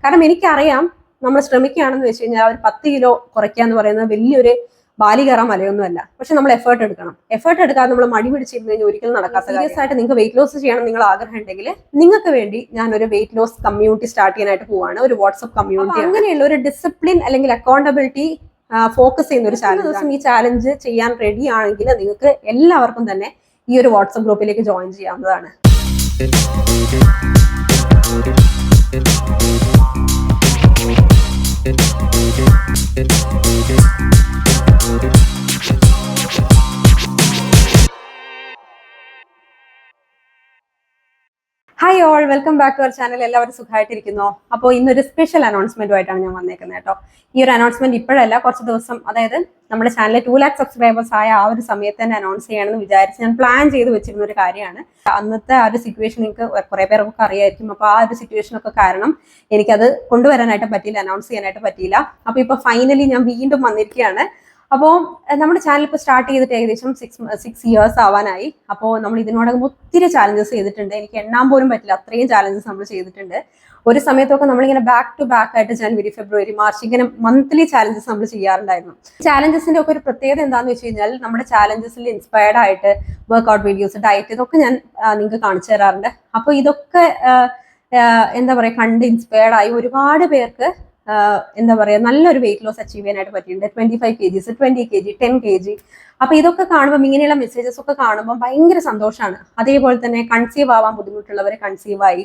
കാരണം എനിക്കറിയാം നമ്മൾ ശ്രമിക്കുകയാണെന്ന് വെച്ച് കഴിഞ്ഞാൽ ഒരു 10 കിലോ കുറയ്ക്കുക എന്ന് പറയുന്നത് വലിയൊരു ബാലി കയറാൻ മലയൊന്നുമല്ല. പക്ഷെ നമ്മൾ എഫേർട്ട് എടുക്കണം. എഫേർട്ട് എടുക്കാതെ നമ്മൾ മടി പിടിച്ചിരുന്നു കഴിഞ്ഞാൽ ഒരിക്കലും നടക്കാത്ത. സീരിയസ് ആയിട്ട് നിങ്ങൾക്ക് വെയിറ്റ് ലോസ് ചെയ്യണം നിങ്ങൾ ആഗ്രഹം ഉണ്ടെങ്കിൽ നിങ്ങൾക്ക് വേണ്ടി ഞാൻ ഒരു വെയിറ്റ് ലോസ് കമ്മ്യൂണിറ്റി സ്റ്റാർട്ട് ചെയ്യാനായിട്ട് പോവാണ്. ഒരു വാട്സ്ആപ്പ് കമ്മ്യൂണിറ്റി. അങ്ങനെയുള്ള ഒരു ഡിസിപ്ലിൻ അല്ലെങ്കിൽ അക്കൗണ്ടബിലിറ്റി ഫോക്കസ് ചെയ്യുന്ന ഒരു ചാലഞ്ച്. ദിവസം ഈ ചാലഞ്ച് ചെയ്യാൻ റെഡി ആണെങ്കിൽ നിങ്ങൾക്ക് എല്ലാവർക്കും തന്നെ ഈ ഒരു വാട്സ്ആപ്പ് ഗ്രൂപ്പിലേക്ക് ജോയിൻ ചെയ്യാവുന്നതാണ്. Hi all, welcome back to our channel. എല്ലാവരും സുഖമായിട്ടിരിക്കുന്നോ? അപ്പോൾ ഇന്നൊരു സ്പെഷ്യൽ അനൗൺസ്മെന്റുമായിട്ടാണ് ഞാൻ വന്നേക്കുന്നത് കേട്ടോ. ഈ ഒരു അനൗൺസ്മെന്റ് ഇപ്പോഴല്ല, കുറച്ച് ദിവസം, അതായത് നമ്മുടെ ചാനലിൽ 2 lakh സബ്സ്ക്രൈബേഴ്സ് ആയ ആ ഒരു സമയത്ത് തന്നെ അനൗൺസ് ചെയ്യണമെന്ന് വിചാരിച്ച് ഞാൻ പ്ലാൻ ചെയ്ത് വെച്ചിരുന്ന ഒരു കാര്യമാണ്. അന്നത്തെ ആ ഒരു സിറ്റുവേഷൻ നിങ്ങൾക്ക് കുറെ പേർക്കൊക്കെ അറിയായിരിക്കും. അപ്പോൾ ആ ഒരു സിറ്റുവേഷനൊക്കെ കാരണം എനിക്കത് കൊണ്ടുവരാനായിട്ട് പറ്റിയില്ല, അനൗൺസ് ചെയ്യാനായിട്ട് പറ്റിയില്ല. അപ്പോൾ ഇപ്പോൾ ഫൈനലി ഞാൻ വീണ്ടും വന്നിരിക്കുകയാണ്. അപ്പോൾ നമ്മുടെ ചാനൽ ഇപ്പോൾ സ്റ്റാർട്ട് ചെയ്തിട്ട് ഏകദേശം 6 years ആവാനായി. അപ്പോൾ നമ്മൾ ഇതിനോടകം ഒത്തിരി ചാലഞ്ചസ് ചെയ്തിട്ടുണ്ട്. എനിക്ക് എണ്ണാൻ പോലും പറ്റില്ല, അത്രയും ചാലഞ്ചസ് നമ്മൾ ചെയ്തിട്ടുണ്ട്. ഒരു സമയത്തൊക്കെ നമ്മളിങ്ങനെ ബാക്ക് ടു ബാക്ക് ആയിട്ട് ജനുവരി, ഫെബ്രുവരി, മാർച്ച് ഇങ്ങനെ മന്ത്ലി ചാലഞ്ചസ് നമ്മൾ ചെയ്യാറുണ്ടായിരുന്നു. ചാലഞ്ചസിന്റെ ഒക്കെ ഒരു പ്രത്യേകത എന്താണെന്ന് വെച്ച് കഴിഞ്ഞാൽ നമ്മുടെ ചാലഞ്ചസിൽ ഇൻസ്പയർഡ് ആയിട്ട് വർക്ക്ഔട്ട് വീഡിയോസ്, ഡയറ്റ്, ഇതൊക്കെ ഞാൻ നിങ്ങൾക്ക് കാണിച്ചു തരാറുണ്ട്. അപ്പോൾ ഇതൊക്കെ എന്താ പറയുക, കണ്ട് ഇൻസ്പയർഡ് ആയി ഒരുപാട് പേർക്ക് എന്താ പറയുക നല്ലൊരു വെയിറ്റ് ലോസ് അച്ചീവ് ചെയ്യാനായിട്ട് പറ്റിയിട്ടുണ്ട്. 25 kgs, 20 kg, 10 kg. അപ്പൊ ഇതൊക്കെ കാണുമ്പോൾ, ഇങ്ങനെയുള്ള മെസ്സേജസ് ഒക്കെ കാണുമ്പോൾ ഭയങ്കര സന്തോഷമാണ്. അതേപോലെ തന്നെ കൺസീവ് ആവാൻ ബുദ്ധിമുട്ടുള്ളവർ കൺസീവ് ആയി,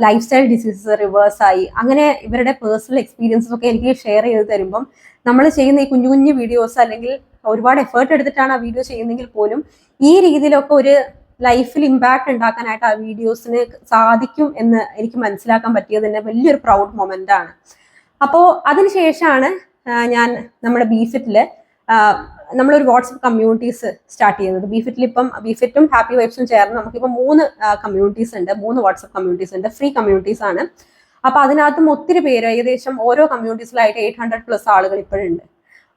ലൈഫ് സ്റ്റൈൽ ഡിസീസസ് റിവേഴ്സ് ആയി, അങ്ങനെ ഇവരുടെ പേഴ്സണൽ എക്സ്പീരിയൻസസ് ഒക്കെ എനിക്ക് ഷെയർ ചെയ്ത് തരുമ്പം നമ്മൾ ചെയ്യുന്ന ഈ കുഞ്ഞു കുഞ്ഞു വീഡിയോസ്, അല്ലെങ്കിൽ ഒരുപാട് എഫേർട്ട് എടുത്തിട്ടാണ് ആ വീഡിയോ ചെയ്യുന്നെങ്കിൽ പോലും ഈ രീതിയിലൊക്കെ ഒരു ലൈഫിൽ ഇമ്പാക്ട് ഉണ്ടാക്കാനായിട്ട് ആ വീഡിയോസിന് സാധിക്കും എന്ന് എനിക്ക് മനസ്സിലാക്കാൻ പറ്റിയത് തന്നെ വലിയൊരു പ്രൗഡ് മൊമെന്റ് ആണ്. അപ്പോൾ അതിനുശേഷമാണ് ഞാൻ നമ്മുടെ ബിഫിറ്റില് നമ്മളൊരു വാട്സപ്പ് കമ്മ്യൂണിറ്റീസ് സ്റ്റാർട്ട് ചെയ്യുന്നത്. ബിഫിറ്റിൽ ഇപ്പം ബിഫിറ്റും ഹാപ്പി വൈബ്സും ചേർന്ന് നമുക്കിപ്പോൾ 3 കമ്മ്യൂണിറ്റീസ് ഉണ്ട്, 3 വാട്സപ്പ് കമ്മ്യൂണിറ്റീസ് ഉണ്ട്, ഫ്രീ കമ്മ്യൂണിറ്റീസ് ആണ്. അപ്പൊ അതിനകത്തും ഒത്തിരി പേര്, ഏകദേശം ഓരോ കമ്മ്യൂണിറ്റീസിലായിട്ട് 800+ ആളുകൾ ഇപ്പോഴുണ്ട്.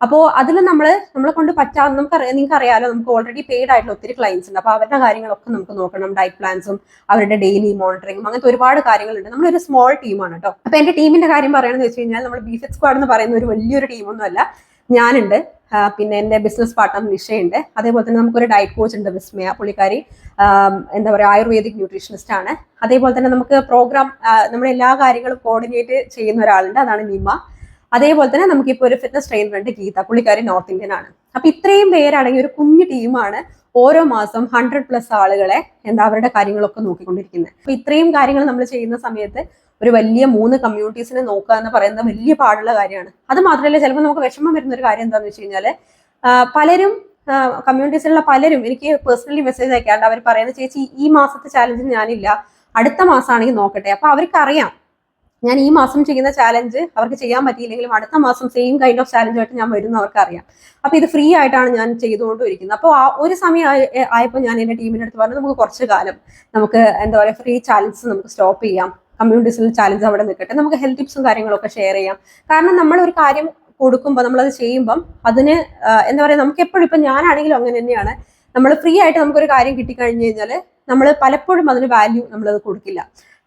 അപ്പോൾ അതിൽ നമ്മളെ കൊണ്ട് പറ്റാവുന്ന, നിങ്ങൾക്ക് അറിയാലോ, നമുക്ക് ഓൾറെഡി പെയ്ഡ് ആയിട്ടുള്ള ഒത്തിരി ക്ലയൻസ് ഉണ്ട്. അപ്പോൾ അവരുടെ കാര്യങ്ങളൊക്കെ നമുക്ക് നോക്കണം, ഡയറ്റ് പ്ലാൻസും അവരുടെ ഡെയിലി മോണിറ്ററിങ്ങും, അങ്ങനത്തെ ഒരുപാട് കാര്യങ്ങളുണ്ട്. നമ്മളൊരു സ്മോൾ ടീമാണ് കേട്ടോ. അപ്പോൾ എൻ്റെ ടീമിന്റെ കാര്യം പറയണമെന്ന് വെച്ച് കഴിഞ്ഞാൽ, നമ്മൾ ബിഫിറ്റ് സ്ക്വാഡ് എന്ന് പറയുന്ന ഒരു വലിയൊരു ടീമൊന്നുമല്ല. ഞാനുണ്ട്, പിന്നെ എൻ്റെ ബിസിനസ് പാർട്ണർ നിഷയുണ്ട്, അതേപോലെ തന്നെ നമുക്കൊരു ഡയറ്റ് കോച്ച് ഉണ്ട് വിസ്മയ, പുള്ളിക്കാരി എന്താ പറയുക ആയുർവേദിക് ന്യൂട്രീഷനിസ്റ്റ് ആണ്. അതേപോലെ തന്നെ നമുക്ക് പ്രോഗ്രാം, നമ്മുടെ എല്ലാ കാര്യങ്ങളും കോർഡിനേറ്റ് ചെയ്യുന്ന ഒരാളുണ്ട്, അതാണ് നിമ. അതേപോലെ തന്നെ നമുക്കിപ്പോൾ ഒരു ഫിറ്റ്നസ് ട്രെയിനർ ഉണ്ട്, ഗീത, പുള്ളിക്കാരി നോർത്ത് ഇന്ത്യൻ ആണ്. അപ്പൊ ഇത്രയും പേരടങ്ങിയ ഒരു കുഞ്ഞു ടീമാണ് ഓരോ മാസം 100+ ആളുകളെ അവരുടെ കാര്യങ്ങളൊക്കെ നോക്കിക്കൊണ്ടിരിക്കുന്നത്. അപ്പൊ ഇത്രയും കാര്യങ്ങൾ നമ്മൾ ചെയ്യുന്ന സമയത്ത് ഒരു വലിയ 3 കമ്മ്യൂണിറ്റീസിനെ നോക്കുക എന്ന് പറയുന്നത് വലിയ പാടുള്ള കാര്യമാണ്. അത് മാത്രമല്ല, ചിലപ്പോൾ നമുക്ക് വിഷമം വരുന്ന ഒരു കാര്യം എന്താണെന്ന് വെച്ച് കഴിഞ്ഞാൽ, പലരും കമ്മ്യൂണിറ്റീസിലുള്ള പലരും എനിക്ക് പേഴ്സണലി മെസ്സേജ് അയക്കാറുണ്ട്. അവർ പറയുന്നത്, ചേച്ചി ഈ മാസത്തെ ചാലഞ്ചിന് ഞാനില്ല, അടുത്ത മാസമാണെങ്കിൽ നോക്കട്ടെ. അപ്പൊ അവർക്കറിയാം ഞാൻ ഈ മാസം ചെയ്യുന്ന ചാലഞ്ച് അവർക്ക് ചെയ്യാൻ പറ്റിയില്ലെങ്കിലും അടുത്ത മാസം സെയിം കൈൻഡ് ഓഫ് ചാലഞ്ചായിട്ട് ഞാൻ വരുന്ന അവർക്ക് അറിയാം. അപ്പൊ ഇത് ഫ്രീ ആയിട്ടാണ് ഞാൻ ചെയ്തുകൊണ്ടിരിക്കുന്നത്. അപ്പോൾ ആ ഒരു സമയം ആയപ്പോൾ ഞാൻ എൻ്റെ ടീമിൻ്റെ അടുത്ത് പറഞ്ഞു, നമുക്ക് കുറച്ച് കാലം നമുക്ക് എന്താ പറയുക ഫ്രീ ചാലഞ്ചസ് നമുക്ക് സ്റ്റോപ്പ് ചെയ്യാം, കമ്മ്യൂണിറ്റീസിൽ ചാലഞ്ച് അവിടെ നിൽക്കട്ടെ, നമുക്ക് ഹെൽത്ത് ടിപ്സും കാര്യങ്ങളൊക്കെ ഷെയർ ചെയ്യാം. കാരണം നമ്മൾ ഒരു കാര്യം കൊടുക്കുമ്പോൾ, നമ്മളത് ചെയ്യുമ്പം അതിന് എന്താ പറയുക, നമുക്ക് എപ്പോഴും, ഇപ്പം ഞാനാണെങ്കിലും അങ്ങനെ തന്നെയാണ്, നമ്മൾ ഫ്രീ ആയിട്ട് നമുക്കൊരു കാര്യം കിട്ടിക്കഴിഞ്ഞു കഴിഞ്ഞാൽ നമ്മൾ പലപ്പോഴും അതിന് വാല്യൂ നമ്മളത് കൊടുക്കില്ല.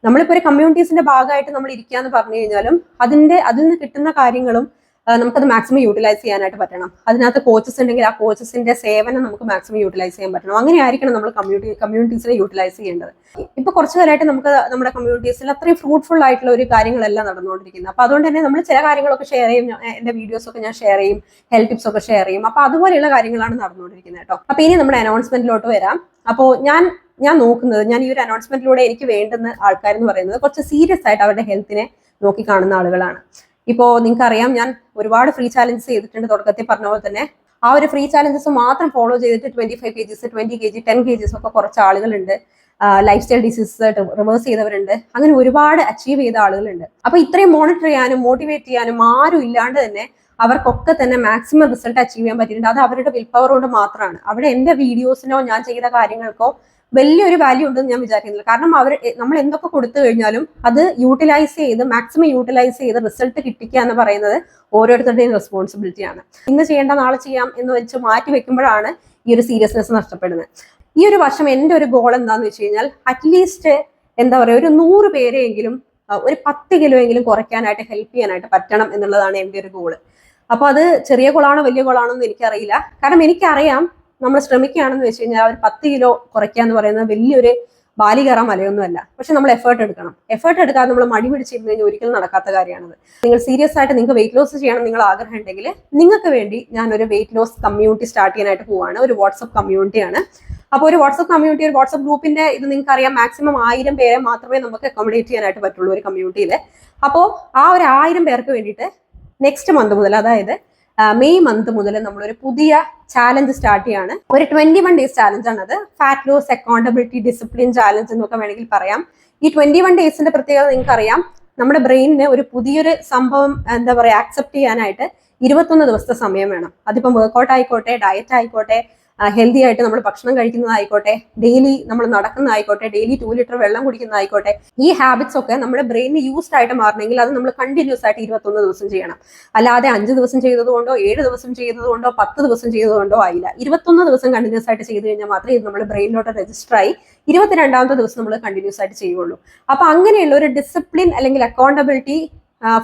നമ്മളിപ്പോൾ ഒരു കമ്മ്യൂണിറ്റീസിന്റെ ഭാഗമായിട്ട് നമ്മൾ ഇരിക്കുക എന്ന് പറഞ്ഞു കഴിഞ്ഞാലും അതിൽ നിന്ന് കിട്ടുന്ന കാര്യങ്ങളും നമുക്കത് മാക്സിമം യൂട്ടിലൈസ് ചെയ്യാനായിട്ട് പറ്റണം. അതിനകത്ത് കോച്ചസ് ഉണ്ടെങ്കിൽ ആ കോച്ചസിന്റെ സേവനം നമുക്ക് മാക്സിമം യൂട്ടിലൈസ് ചെയ്യാൻ പറ്റണം. അങ്ങനെയായിരിക്കണം നമ്മൾ കമ്മ്യൂണിറ്റീസിനെ യൂട്ടിലൈസ് ചെയ്യേണ്ടത്. ഇപ്പൊ കുറച്ചു കാലമായിട്ട് നമുക്ക് നമ്മുടെ കമ്മ്യൂണിറ്റീസിൽ അത്രയും ഫ്രൂട്ട്ഫുൾ ആയിട്ടുള്ള ഒരു കാര്യങ്ങളെല്ലാം നടന്നുകൊണ്ടിരിക്കുന്നത്. അപ്പൊ അതുകൊണ്ട് തന്നെ നമ്മൾ ചില കാര്യങ്ങളൊക്കെ ഷെയർ ചെയ്യും, എന്റെ വീഡിയോസ് ഒക്കെ ഞാൻ ഷെയർ ചെയ്യും, ഹെൽത്ത് ടിപ്സ് ഒക്കെ ഷെയർ ചെയ്യും. അപ്പൊ അതുപോലെയുള്ള കാര്യങ്ങളാണ് നടന്നുകൊണ്ടിരിക്കുന്നത് കേട്ടോ. അപ്പൊ ഇനി നമ്മുടെ അനൗൺസ്മെന്റിലോട്ട് വരാം. അപ്പോൾ ഞാൻ നോക്കുന്നത്, ഞാൻ ഈ ഒരു അനൗൺസ്മെന്റിലൂടെ എനിക്ക് വേണ്ടുന്ന ആൾക്കാർ എന്ന് പറയുന്നത് കുറച്ച് സീരിയസ് ആയിട്ട് അവരുടെ ഹെൽത്തിനെ നോക്കി കാണുന്ന ആളുകളാണ്. ഇപ്പോൾ നിങ്ങൾക്കറിയാം, ഞാൻ ഒരുപാട് ഫ്രീ ചാലഞ്ചസ് ചെയ്തിട്ടുണ്ട്. തുടക്കത്തിൽ പറഞ്ഞ പോലെ തന്നെ ആ ഒരു ഫ്രീ ചാലഞ്ചസ് മാത്രം ഫോളോ ചെയ്തിട്ട് 25 kgs, 20 kg, 10 kgs ഒക്കെ കുറച്ച് ആളുകളുണ്ട്. ലൈഫ് സ്റ്റൈൽ ഡിസീസസ് റിവേഴ്സ് ചെയ്തവരുണ്ട്. അങ്ങനെ ഒരുപാട് അച്ചീവ് ചെയ്ത ആളുകളുണ്ട്. അപ്പൊ ഇത്രയും മോണിറ്റർ ചെയ്യാനും മോട്ടിവേറ്റ് ചെയ്യാനും ആരും ഇല്ലാണ്ട് തന്നെ അവർക്കൊക്കെ തന്നെ മാക്സിമം റിസൾട്ട് അച്ചീവ് ചെയ്യാൻ പറ്റിയിട്ടുണ്ട്. അത് അവരുടെ വിൽ പവർ കൊണ്ട് മാത്രമാണ്. അവിടെ എന്റെ വീഡിയോസിനോ ഞാൻ ചെയ്ത കാര്യങ്ങൾക്കോ വലിയൊരു വാല്യൂ ഉണ്ടെന്ന് ഞാൻ വിചാരിക്കുന്നില്ല. കാരണം നമ്മൾ എന്തൊക്കെ കൊടുത്തു കഴിഞ്ഞാലും അത് മാക്സിമം യൂട്ടിലൈസ് ചെയ്ത് റിസൾട്ട് കിട്ടിക്കുക എന്ന് പറയുന്നത് ഓരോരുത്തരുടെയും റെസ്പോൺസിബിലിറ്റിയാണ്. ഇന്ന് ചെയ്യേണ്ട നാളെ ചെയ്യാം എന്ന് വെച്ച് മാറ്റി വെക്കുമ്പോഴാണ് ഈ ഒരു സീരിയസ്നെസ് നഷ്ടപ്പെടുന്നത്. ഈ ഒരു വർഷം എൻ്റെ ഒരു ഗോൾ എന്താന്ന് വെച്ച് കഴിഞ്ഞാൽ, അറ്റ്ലീസ്റ്റ് എന്താ പറയുക, ഒരു 100 പേരെയെങ്കിലും ഒരു 10 കിലോ എങ്കിലും കുറയ്ക്കാനായിട്ട് ഹെൽപ്പ് ചെയ്യാനായിട്ട് പറ്റണം എന്നുള്ളതാണ് എൻ്റെ ഒരു ഗോള്. അപ്പൊ അത് ചെറിയ ഗോളാണോ വലിയ ഗോളാണോ എന്ന് എനിക്കറിയില്ല. കാരണം എനിക്കറിയാം നമ്മൾ ശ്രമിക്കുകയാണെന്ന് വെച്ച് കഴിഞ്ഞാൽ ഒരു 10 കിലോ കുറയ്ക്കുക എന്ന് പറയുന്നത് വലിയൊരു ബാലി കയറാൻ മലയൊന്നുമല്ല. പക്ഷെ നമ്മൾ എഫേർട്ട് എടുക്കണം. എഫേർട്ട് എടുക്കാതെ നമ്മൾ മടി പിടിച്ചിരുന്നു കഴിഞ്ഞാൽ ഒരിക്കലും നടക്കാത്ത കാര്യമാണത്. നിങ്ങൾ സീരിയസ് ആയിട്ട് നിങ്ങൾക്ക് വെയിറ്റ് ലോസ് ചെയ്യണം നിങ്ങൾ ആഗ്രഹം ഉണ്ടെങ്കിൽ നിങ്ങൾക്ക് വേണ്ടി ഞാൻ ഒരു വെയിറ്റ് ലോസ് കമ്മ്യൂണിറ്റി സ്റ്റാർട്ട് ചെയ്യാനായിട്ട് പോവാണ്. ഒരു വാട്സ്ആപ്പ് കമ്മ്യൂണിറ്റിയാണ്. അപ്പോൾ ഒരു വാട്സ്ആപ്പ് കമ്മ്യൂണിറ്റി, ഒരു വാട്സ്ആപ്പ് ഗ്രൂപ്പിന്റെ ഇത് നിങ്ങൾക്ക് അറിയാം, മാക്സിമം 1000 പേരെ മാത്രമേ നമുക്ക് അക്കോമഡേറ്റ് ചെയ്യാനായിട്ട് പറ്റുള്ളൂ ഒരു കമ്മ്യൂണിറ്റിയിൽ. അപ്പോൾ ആ ഒരു 1000 പേർക്ക് വേണ്ടിയിട്ട് നെക്സ്റ്റ് മന്ത് മുതൽ, അതായത് മെയ് മന്ത് മുതൽ നമ്മളൊരു പുതിയ ചാലഞ്ച് സ്റ്റാർട്ട് ചെയ്യാണ്. ഒരു 21 ഡേയ്സ് ചാലഞ്ച് ആണ് അത്. Fat loss accountability discipline challenge എന്നൊക്കെ വേണമെങ്കിൽ പറയാം. ഈ 21 ഡേയ്സിന്റെ പ്രത്യേകത നിങ്ങൾക്കറിയാം, നമ്മുടെ ബ്രെയിനിന് ഒരു പുതിയൊരു സംഭവം എന്താ പറയുക ആക്സെപ്റ്റ് ചെയ്യാനായിട്ട് 21 ദിവസത്തെ സമയം വേണം. അതിപ്പം വർക്കൗട്ട് ആയിക്കോട്ടെ, ഡയറ്റ് ആയിക്കോട്ടെ, ഹെൽത്തി ആയിട്ട് നമ്മൾ ഭക്ഷണം കഴിക്കുന്നതായിക്കോട്ടെ, ഡെയിലി നമ്മൾ നടക്കുന്നതായിക്കോട്ടെ, ഡെയിലി 2 ലിറ്റർ വെള്ളം കുടിക്കുന്നതായിക്കോട്ടെ, ഈ ഹാബിറ്റ്സ് ഒക്കെ നമ്മുടെ ബ്രെയിനിന് യൂസ്ഡ് ആയിട്ട് മാറണമെങ്കിൽ അത് നമ്മൾ കണ്ടിന്യൂസ് ആയിട്ട് 21 ദിവസം ചെയ്യണം. അല്ലാതെ 5 ദിവസം ചെയ്തതുകൊണ്ടോ 7 ദിവസം ചെയ്തതുകൊണ്ടോ 10 ദിവസം ചെയ്തതുകൊണ്ടോ ആയില്ല. 21 ദിവസം കണ്ടിന്യൂസ് ആയിട്ട് ചെയ്ത് കഴിഞ്ഞാൽ മാത്രമേ ഇത് നമ്മുടെ ബ്രെയിനിലോട്ട് രജിസ്റ്റർ ആയി 22ാമത്തെ ദിവസം നമ്മൾ കണ്ടിന്യൂസ് ആയിട്ട് ചെയ്യുള്ളൂ. അപ്പൊ അങ്ങനെയുള്ള ഒരു ഡിസിപ്ലിൻ അല്ലെങ്കിൽ അക്കൗണ്ടബിലിറ്റി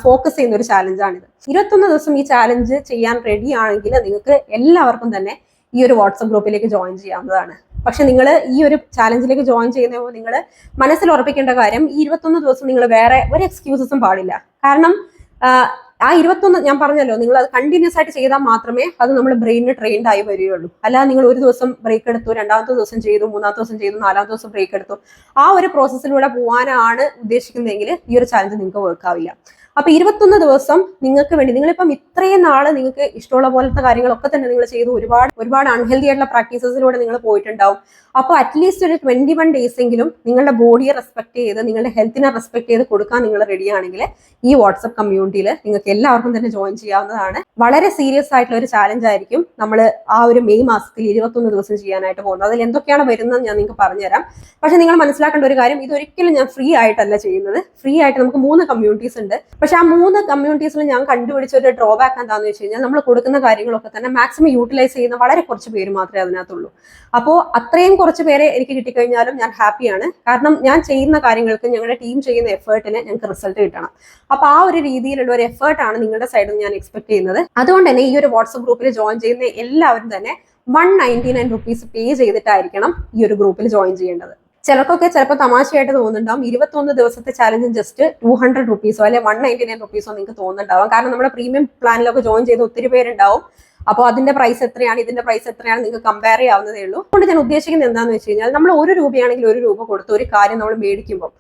ഫോക്കസ് ചെയ്യുന്ന ഒരു ചാലഞ്ചാണിത്. 21 ദിവസം ഈ ചാലഞ്ച് ചെയ്യാൻ റെഡി ആണെങ്കിൽ നിങ്ങൾക്ക് എല്ലാവർക്കും തന്നെ ഈ ഒരു വാട്സപ്പ് ഗ്രൂപ്പിലേക്ക് ജോയിൻ ചെയ്യാവുന്നതാണ്. പക്ഷെ നിങ്ങൾ ഈ ഒരു ചാലഞ്ചിലേക്ക് ജോയിൻ ചെയ്യുമ്പോൾ നിങ്ങൾ മനസ്സിൽ ഉറപ്പിക്കേണ്ട കാര്യം, ഈ 21 ദിവസം നിങ്ങൾ വേറെ ഒരു എക്സ്ക്യൂസസും പാടില്ല. കാരണം ആ 21 ഞാൻ പറഞ്ഞല്ലോ, നിങ്ങൾ അത് കണ്ടിന്യൂസ് ആയിട്ട് ചെയ്താൽ മാത്രമേ അത് നമ്മുടെ ബ്രെയിനിന് ട്രെയിൻഡ് ആയി വരികയുള്ളൂ. അല്ലാതെ നിങ്ങൾ ഒരു ദിവസം ബ്രേക്ക് എടുത്തു, 2ാമത്തെ ദിവസം ചെയ്തു, 3ാമത്തെ ദിവസം ചെയ്തു, 4ാമത്തെ ദിവസം ബ്രേക്ക് എടുത്തു, ആ ഒരു പ്രോസസ്സിലൂടെ പോകാനാണ് ഉദ്ദേശിക്കുന്നതെങ്കിൽ ഈ ഒരു ചാലഞ്ച് നിങ്ങൾക്ക് വർക്ക് ആവില്ല. അപ്പൊ 21 ദിവസം നിങ്ങൾക്ക് വേണ്ടി, നിങ്ങളിപ്പം ഇത്രയും നാള് നിങ്ങൾക്ക് ഇഷ്ടമുള്ള പോലത്തെ കാര്യങ്ങളൊക്കെ തന്നെ നിങ്ങൾ ചെയ്തു, ഒരുപാട് അൺഹെൽത്തി ആയിട്ടുള്ള പ്രാക്ടീസസിലൂടെ നിങ്ങൾ പോയിട്ടുണ്ടാവും. അപ്പോൾ അറ്റ്ലീസ്റ്റ് ഒരു 21 ഡേയ്സ് എങ്കിലും നിങ്ങളുടെ ബോഡിയെ റെസ്പെക്ട് ചെയ്ത്, നിങ്ങളുടെ ഹെൽത്തിനെ റെസ്പെക്ട് ചെയ്ത് കൊടുക്കാൻ നിങ്ങൾ റെഡി ആണെങ്കിൽ ഈ വാട്സ്ആപ്പ് കമ്മ്യൂണിറ്റിയിൽ നിങ്ങൾക്ക് എല്ലാവർക്കും തന്നെ ജോയിൻ ചെയ്യാവുന്നതാണ്. വളരെ സീരിയസ് ആയിട്ടുള്ള ഒരു ചാലഞ്ച് ആയിരിക്കും നമ്മൾ ആ ഒരു മെയ് മാസത്തിൽ 21 ദിവസം ചെയ്യാനായിട്ട് പോകുന്നത്. അതിൽ എന്തൊക്കെയാണ് വരുന്നത് ഞാൻ നിങ്ങൾക്ക് പറഞ്ഞുതരാം. പക്ഷെ നിങ്ങൾ മനസ്സിലാക്കേണ്ട ഒരു കാര്യം, ഇതൊരിക്കലും ഞാൻ ഫ്രീ ആയിട്ടല്ല ചെയ്യുന്നത്. ഫ്രീ ആയിട്ട് നമുക്ക് 3 കമ്മ്യൂണിറ്റീസ് ഉണ്ട്. പക്ഷെ ആ 3 കമ്മ്യൂണിറ്റീസിൽ ഞാൻ കണ്ടുപിടിച്ച ഒരു ഡ്രോബാക്ക് എന്താണെന്ന് വെച്ച് കഴിഞ്ഞാൽ, നമ്മൾ കൊടുക്കുന്ന കാര്യങ്ങളൊക്കെ തന്നെ മാക്സിമം യൂട്ടിലൈസ് ചെയ്യുന്ന വളരെ കുറച്ച് പേര് മാത്രമേ അതിനകത്തുള്ളൂ. അപ്പോൾ അത്രയും കുറച്ച് പേരെ എനിക്ക് കിട്ടിക്കഴിഞ്ഞാലും ഞാൻ ഹാപ്പിയാണ്. കാരണം ഞാൻ ചെയ്യുന്ന കാര്യങ്ങൾക്ക്, ഞങ്ങളുടെ ടീം ചെയ്യുന്ന എഫേർട്ടിന് ഞങ്ങൾക്ക് റിസൾട്ട് കിട്ടണം. അപ്പൊ ആ ഒരു രീതിയിലുള്ള ഒരു എഫേർട്ടാണ് നിങ്ങളുടെ സൈഡിൽ നിന്ന് ഞാൻ എക്സ്പെക്ട് ചെയ്യുന്നത്. അതുകൊണ്ട് തന്നെ ഈ ഒരു വാട്സ്ആപ്പ് ഗ്രൂപ്പിൽ ജോയിൻ ചെയ്യുന്ന എല്ലാവരും തന്നെ 199 റുപ്പീസ് പേ ചെയ്തിട്ടായിരിക്കണം ഈ ഒരു ഗ്രൂപ്പിൽ ജോയിൻ ചെയ്യേണ്ടത്. ചിലർക്കൊക്കെ ചിലപ്പോൾ തമാശയായിട്ട് തോന്നുന്നുണ്ടാവും, 21 ദിവസത്തെ ചാലഞ്ചും ജസ്റ്റ് 200 റുപ്പീസോ അല്ലെ 199 റുപ്പീസോ നിങ്ങൾക്ക് തോന്നുന്നുണ്ടാവും. കാരണം നമ്മുടെ പ്രീമിയം പ്ലാനിലൊക്കെ ജോയിൻ ചെയ്ത് ഒത്തിരി പേരുണ്ടാവും. അപ്പോൾ അതിന്റെ പ്രൈസ് എത്രയാണ്, ഇതിന്റെ പ്രൈസ് എത്രയാണ് നിങ്ങൾക്ക് കമ്പയർ ചെയ്യാവുന്നതേ ഉള്ളൂ. അതുകൊണ്ട് ഞാൻ ഉദ്ദേശിക്കുന്നത് എന്താണെന്ന് വെച്ച് കഴിഞ്ഞാൽ, നമ്മൾ 1 രൂപയാണെങ്കിൽ 1 രൂപ കൊടുത്ത് ഒരു കാര്യം നമ്മൾ മേടിക്കുമ്പോൾ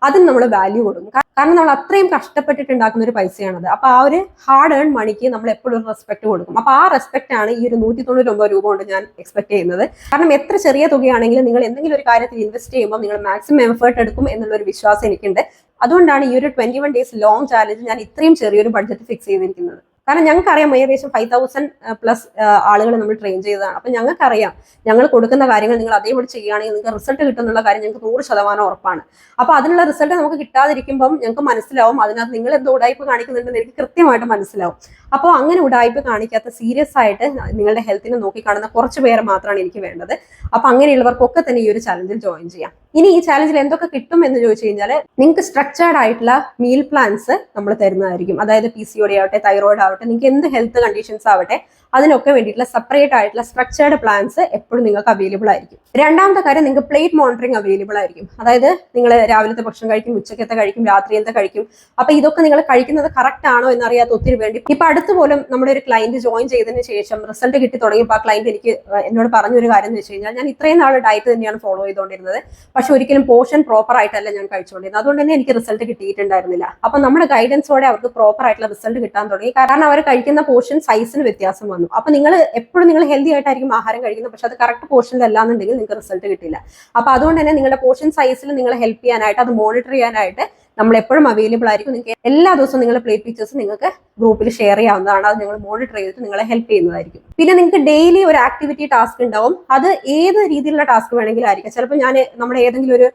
അതിന് നമ്മൾ വാല്യൂ കൊടുക്കും. കാരണം നമ്മൾ അത്രയും കഷ്ടപ്പെട്ടിട്ട് ഉണ്ടാക്കുന്ന ഒരു പൈസയാണത്. അപ്പൊ ആ ഒരു ഹാർഡ് ഏൺ മണിക്ക് നമ്മൾ എപ്പോഴും ഒരു റെസ്പെക്ട് കൊടുക്കും. അപ്പൊ ആ റെസ്പെക്ട് ആണ് ഈ ഒരു 199 രൂപ കൊണ്ട് ഞാൻ എക്സ്പെക്ട് ചെയ്യുന്നത്. കാരണം എത്ര ചെറിയ തുകയാണെങ്കിലും നിങ്ങൾ എന്തെങ്കിലും ഒരു കാര്യത്തിൽ ഇൻവെസ്റ്റ് ചെയ്യുമ്പോൾ നിങ്ങൾ മാക്സിമം എഫേർട്ട് എടുക്കും എന്നുള്ള ഒരു വിശ്വാസം എനിക്കുണ്ട്. അതുകൊണ്ടാണ് ഈ ഒരു 21 ഡേയ്സ് ലോങ് ചാലഞ്ച് ഞാൻ ഇത്രയും ചെറിയൊരു ബഡ്ജറ്റ് ഫിക്സ് ചെയ്തിരിക്കുന്നത്. കാരണം ഞങ്ങൾക്കറിയാം ഏകദേശം 5000+ ആളുകൾ നമ്മൾ ട്രെയിൻ ചെയ്തതാണ്. അപ്പൊ ഞങ്ങൾക്കറിയാം ഞങ്ങൾ കൊടുക്കുന്ന കാര്യങ്ങൾ നിങ്ങൾ അതേപോലെ ചെയ്യുകയാണെങ്കിൽ നിങ്ങൾക്ക് റിസൾട്ട് കിട്ടുന്നുള്ള കാര്യം ഞങ്ങൾക്ക് 100% ഉറപ്പാണ്. അപ്പൊ അതിനുള്ള റിസൾട്ട് നമുക്ക് കിട്ടാതിരിക്കുമ്പോൾ ഞങ്ങൾക്ക് മനസ്സിലാവും അതിനകത്ത് നിങ്ങൾ എന്തോ ഉടായ്പ കാണിക്കുന്നുണ്ടെന്ന് എനിക്ക് കൃത്യമായിട്ട് മനസ്സിലാവും. അപ്പോൾ അങ്ങനെ ഉടായ്പ കാണിക്കാത്ത സീരിയസ് ആയിട്ട് നിങ്ങളുടെ ഹെൽത്തിനെ നോക്കിക്കാണുന്ന കുറച്ച് പേരെ മാത്രമാണ് എനിക്ക് വേണ്ടത്. അപ്പൊ അങ്ങനെയുള്ളവർക്കൊക്കെ തന്നെ ഈ ഒരു ചാലഞ്ചിൽ ജോയിൻ ചെയ്യാം. ഇനി ഈ ചാലഞ്ചിൽ എന്തൊക്കെ കിട്ടും എന്ന് ചോദിച്ചു കഴിഞ്ഞാൽ, നിങ്ങൾക്ക് സ്ട്രക്ചേർഡ് ആയിട്ടുള്ള മീൽ പ്ലാൻസ് നമ്മൾ തരുന്നതായിരിക്കും. അതായത് PCOD ആവട്ടെ, തൈറോയിഡ് ആവട്ടെ, നിങ്ങൾക്ക് എന്ത് ഹെൽത്ത് കണ്ടീഷൻസ് ആവട്ടെ, അതിനൊക്കെ വേണ്ടിയിട്ടുള്ള സെപ്പറേറ്റ് ആയിട്ടുള്ള സ്ട്രക്ചേർഡ് പ്ലാൻസ് എപ്പോഴും നിങ്ങൾക്ക് അവൈലബിൾ ആയിരിക്കും. രണ്ടാമത്തെ കാര്യം, നിങ്ങൾക്ക് പ്ലേറ്റ് മോണിറ്ററിംഗ് അവൈലബിൾ ആയിരിക്കും. അതായത് നിങ്ങൾ രാവിലത്തെ ഭക്ഷണം കഴിക്കും, ഉച്ചക്കത്തെ കഴിക്കും, രാത്രിയിലത്തെ കഴിക്കും. അപ്പൊ ഇതൊക്കെ നിങ്ങൾ കഴിക്കുന്നത് കറക്റ്റ് ആണോ എന്നറിയാത്ത ഒത്തിരി വേണ്ടി ഇപ്പൊ അടുത്ത് പോലും നമ്മുടെ ഒരു ക്ലയന്റ് ജോയിൻ ചെയ്തതിന് ശേഷം റിസൾട്ട് കിട്ടി തുടങ്ങിയപ്പോൾ ആ ക്ലയന്റ് എന്നോട് പറഞ്ഞൊരു കാര്യം എന്ന് വെച്ച് കഴിഞ്ഞാൽ, ഞാൻ ഇത്രയും നാൾ ഡയറ്റ് തന്നെയാണ് ഫോളോ ചെയ്തുകൊണ്ടിരുന്നത്, പക്ഷെ ഒരിക്കലും പോർഷൻ പ്രോപ്പർ ആയിട്ടല്ല ഞാൻ കഴിച്ചുകൊണ്ടിരുന്നത്. അതുകൊണ്ട് തന്നെ എനിക്ക് റിസൾട്ട് കിട്ടിയിട്ടുണ്ടായിരുന്നില്ല. അപ്പൊ നമ്മുടെ ഗൈഡൻസോടെ അവർക്ക് പ്രോപ്പർ ആയിട്ടുള്ള റിസൾട്ട് കിട്ടാൻ തുടങ്ങി. കാരണം അവർ കഴിക്കുന്ന പോർഷൻ സൈസിന് വ്യത്യാസം വന്നു. അപ്പൊ നിങ്ങൾ എപ്പോഴും നിങ്ങൾ ഹെൽത്തി ആയിട്ടായിരിക്കും ആഹാരം കഴിക്കുന്നത്, പക്ഷെ അത് കറക്റ്റ് പോർഷനിലല്ലാന്നുണ്ടെങ്കിൽ നിങ്ങൾക്ക് റിസൾട്ട് കിട്ടില്ല. അപ്പൊ അതുകൊണ്ട് തന്നെ നിങ്ങളുടെ പോർഷൻ സൈസിൽ നിങ്ങളെ ഹെൽപ്പ് ചെയ്യാനായിട്ട്, അത് മോണിറ്റർ ചെയ്യാനായിട്ട് നമ്മൾ എപ്പോഴും അവൈലബിൾ ആയിരിക്കും. നിങ്ങൾക്ക് എല്ലാ ദിവസവും നിങ്ങളുടെ പ്ലേറ്റ് പിക്ചേഴ്സ് നിങ്ങൾക്ക് ഗ്രൂപ്പിൽ ഷെയർ ചെയ്യാവുന്നതാണ്. അത് നിങ്ങൾ മോണിറ്റർ ചെയ്തിട്ട് നിങ്ങളെ ഹെൽപ്പ് ചെയ്യുന്നതായിരിക്കും. പിന്നെ നിങ്ങൾക്ക് ഡെയിലി ഒരു ആക്ടിവിറ്റി ടാസ്ക് ഉണ്ടാവും. അത് ഏത് രീതിയിലുള്ള ടാസ്ക് വേണമെങ്കിലും ആയിരിക്കും. ചിലപ്പോൾ ഞാൻ നമ്മുടെ ഏതെങ്കിലും ഒരു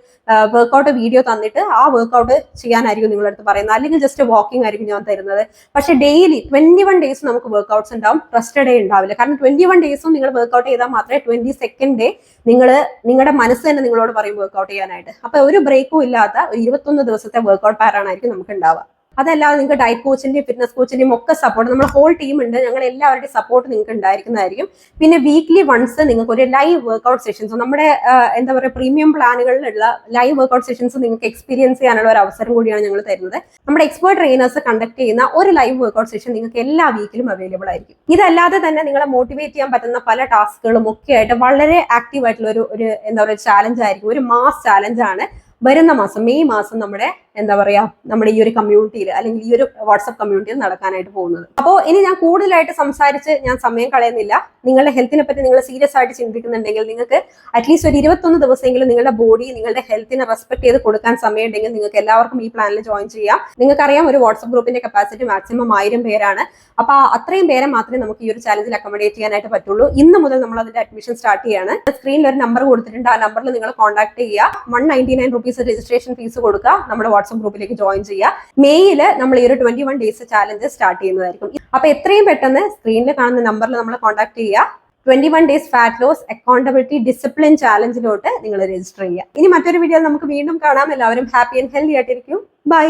വർക്കൗട്ട് വീഡിയോ തന്നിട്ട് ആ വർക്കൗട്ട് ചെയ്യാനായിരിക്കും നിങ്ങളുടെ അടുത്ത് പറയുന്നത്, അല്ലെങ്കിൽ ജസ്റ്റ് വാക്കിംഗ് ആയിരിക്കും ഞാൻ തരുന്നത്. പക്ഷെ ഡെയിലി 21 ഡേയ്സ് നമുക്ക് വർക്കൗട്ട്സ് ഉണ്ടാവും, റെസ്റ്റ് ഡേ ഉണ്ടാവില്ല. കാരണം 21 ഡേയ്സും നിങ്ങൾ വർക്കൗട്ട് ചെയ്താൽ മാത്രമേ 22nd ഡേ നിങ്ങളുടെ മനസ്സ് തന്നെ നിങ്ങളോട് പറയും വർക്കൗട്ട് ചെയ്യാനായിട്ട്. അപ്പൊ ഒരു ബ്രേക്കും ഇല്ലാത്ത 21 ദിവസത്തെ വർക്ക്ഔട്ട് പാറ്റേൺ ആയിരിക്കും നമുക്ക് ഉണ്ടാവുക. അതല്ലാതെ നിങ്ങൾക്ക് ഡയറ്റ് കോച്ചിന്റെയും ഫിറ്റ്നസ് കോച്ചിന്റെയും ഒക്കെ സപ്പോർട്ട്, നമ്മുടെ ഹോൾ ടീം ഉണ്ട്, ഞങ്ങൾ എല്ലാവരുടെയും സപ്പോർട്ട് നിങ്ങൾക്ക് ഉണ്ടായിരിക്കുന്നതായിരിക്കും. പിന്നെ വീക്ക്ലി വൺസ് നിങ്ങൾക്ക് ഒരു ലൈവ് വർക്ക്ഔട്ട് സെഷൻസ്, നമ്മുടെ എന്താ പറയുക പ്രീമിയം പ്ലാനുകളിലുള്ള ലൈവ് വർക്ക്ഔട്ട് സെഷൻസ് നിങ്ങൾക്ക് എക്സ്പീരിയൻസ് ചെയ്യാനുള്ള ഒരു അവസരം കൂടിയാണ് ഞങ്ങൾ തരുന്നത്. നമ്മുടെ എക്സ്പേർട്ട് ട്രെയിനേഴ്സ് കണ്ടക്ട് ചെയ്യുന്ന ഒരു ലൈവ് വർക്ക്ഔട്ട് സെഷൻ നിങ്ങൾക്ക് എല്ലാ വീക്കിലും അവൈലബിൾ ആയിരിക്കും. ഇതല്ലാതെ തന്നെ നിങ്ങളെ മോട്ടിവേറ്റ് ചെയ്യാൻ പറ്റുന്ന പല ടാസ്കുകളും ഒക്കെ ആയിട്ട് വളരെ ആക്റ്റീവ് ആയിട്ടുള്ള ഒരു എന്താ പറയുക ചാലഞ്ച് ആയിരിക്കും, ഒരു മാസ് ചാലഞ്ചാണ് വരുന്ന മാസം മെയ് മാസം നമ്മുടെ എന്താ പറയാ നമ്മുടെ ഈ ഒരു കമ്മ്യൂണിറ്റിയിൽ അല്ലെങ്കിൽ ഈ ഒരു വാട്സ്ആപ്പ് കമ്മ്യൂണിറ്റിയിൽ നടക്കാനായിട്ട് പോകുന്നത്. അപ്പോൾ ഇനി ഞാൻ കൂടുതലായിട്ട് സംസാരിച്ച് ഞാൻ സമയം കളയുന്നില്ല. നിങ്ങളുടെ ഹെൽത്തിനെ പറ്റി നിങ്ങൾ സീരിയസ് ആയിട്ട് ചിന്തിക്കുന്നുണ്ടെങ്കിൽ നിങ്ങൾക്ക് അറ്റ്ലീസ്റ്റ് ഒരു 21 ദിവസമെങ്കിലും നിങ്ങളുടെ ബോഡി നിങ്ങളുടെ ഹെൽത്തിനെ റെസ്പെക്ട് ചെയ്ത് കൊടുക്കാൻ സമയം ഉണ്ടെങ്കിൽ നിങ്ങൾക്ക് എല്ലാവർക്കും ഈ പ്ലാനിൽ ജോയിൻ ചെയ്യാം. നിങ്ങൾക്കറിയാം ഒരു വാട്സ്ആപ്പ് ഗ്രൂപ്പിന്റെ കപ്പാസിറ്റി മാക്സിമം 1000 പേരാണ്. അപ്പൊ അത്രയും പേരെ മാത്രമേ നമുക്ക് ഈ ഒരു ചാലഞ്ചിൽ അക്കോമഡേറ്റ് ചെയ്യാനായിട്ട് പറ്റുള്ളൂ. ഇന്ന് മുതൽ നമ്മൾ അതിന്റെ അഡ്മിഷൻ സ്റ്റാർട്ട് ചെയ്യാണ്. സ്ക്രീനിൽ ഒരു നമ്പർ കൊടുത്തിട്ടുണ്ട്, ആ നമ്പറിൽ നിങ്ങൾ കോൺടാക്ട് ചെയ്യുക. 199 rupees രജിസ്ട്രേഷൻ ഫീസ് കൊടുക്കുക, നമ്മുടെ വാട്സ്ആപ്പ് ഗ്രൂപ്പിലേക്ക് ജോയിൻ ചെയ്യുക. മെയ്യില് നമ്മൾ ഈ ഒരു 21 days ചാലഞ്ച് സ്റ്റാർട്ട് ചെയ്യുന്നതായിരിക്കും. അപ്പൊ എത്രയും പെട്ടെന്ന് സ്ക്രീനിൽ കാണുന്ന നമ്പറിൽ നമ്മൾ കോൺടാക്ട് ചെയ്യുക. 21 days fat loss accountability discipline ചാലഞ്ചിലോട്ട് നിങ്ങൾ രജിസ്റ്റർ ചെയ്യുക. ഇനി മറ്റൊരു വീഡിയോയിൽ നമുക്ക് വീണ്ടും കാണാം. എല്ലാവരും ഹാപ്പി ആൻഡ് ഹെൽത്തി ആയിട്ടിരിക്കും. ബൈ.